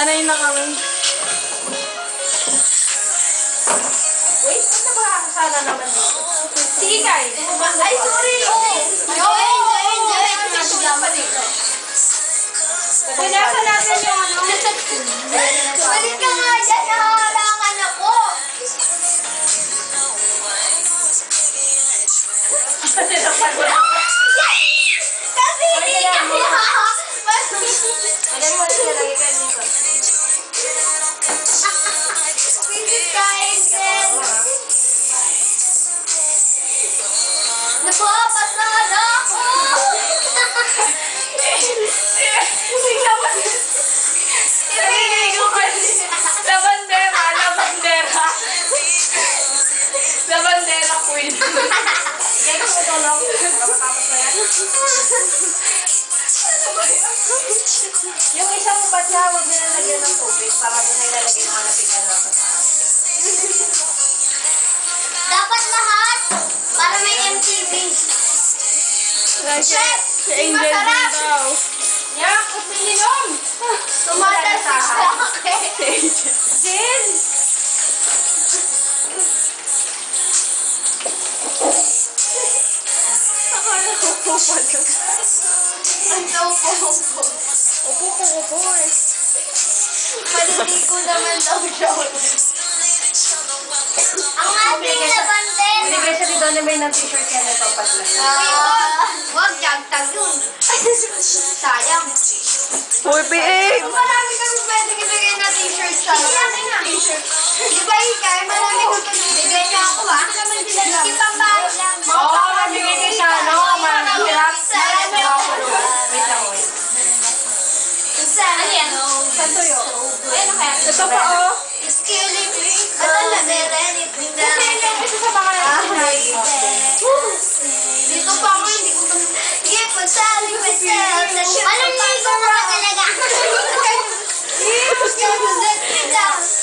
Sanay na kami. Wait, ba't nakakasana naman dito? Sige, Kai. Ay, sorry! Punasan natin yung ano. Balik ka nga dyan, nahaharangan ako! Kasi hindi ka Alam mo, sinalagay ka dito. Napapasad ako! La bandera queen. Yan ang matulong. Kapatapos na yan. Yung isang batya, huwag na nalagyan ng tubig para doon na ilalagay ng mga napigan ng mataas. Dapat lahat para may MTV. Chef! Si Angel din daw. Yan, kasi ninom. Tumatalsik sa akin. Jen! Akala ko po pala. Ang naupo. Upo ko, upo eh. Maliligo naman daw siya. Ang ating labanten. Binigay siya dito na may ng t-shirt yan na papatlas. Huwag jagtag yun. Sayang. Uy, behave! Marami kami pwede ibigay na t-shirt sa t-shirt. Di ba Ikay? Marami kami ibigay niya ako ha? Hindi pambayad lang. Oo, nabigay ko siya, no? Marang sirap. Wait lang, wait. Ano yan? Saan tuyo? Ano kaya? Ito pa oh. It's killing me. Ano na? Anything that Kasi yung isa sa mga dito pa ako, hindi ko give for telling myself that you're anong ligo mo na talaga?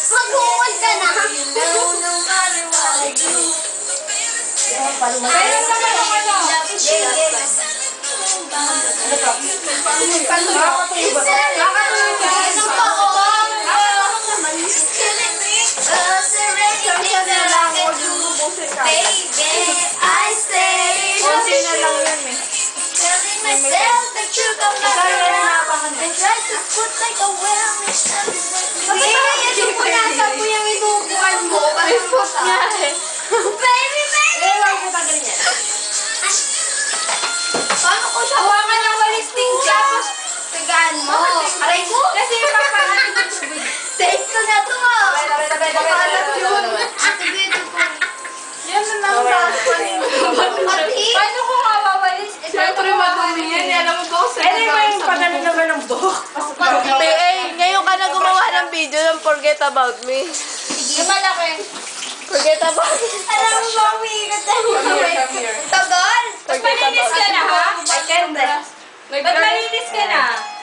Mag-uwag ka na. No matter what I do. Kaya naman ang ano? Ano to? Kakatuyo ba? Kakatuyo ba? Ano pa ako? It's killing me. Cause there ain't anything that I can do. Baby, I say Konti na lang yan eh. telling myself the truth of my heart and try to put like a well-wished Hindi ko nasa po yung inuupuan mo. Facebook nga eh. Baby, baby! Eh, wag mo tagalin yan. Paano ko siya? Hawakan yung walisting tapos tagaan mo. Aray ko? Kasi yung papangalan ng tubig. Taste ko na to! Palat yun. Activate ko. Yan na lang Pati? Paano ko kawawalis? Siyempre madumi yan. Alam mo ko sa Eh, may yung pagano naman ng buhok. PA, ngayon ka na gumawa ng video ng Forget About Me. Yung malaki. Forget About Me. Alam mo ba, umiigat tayo.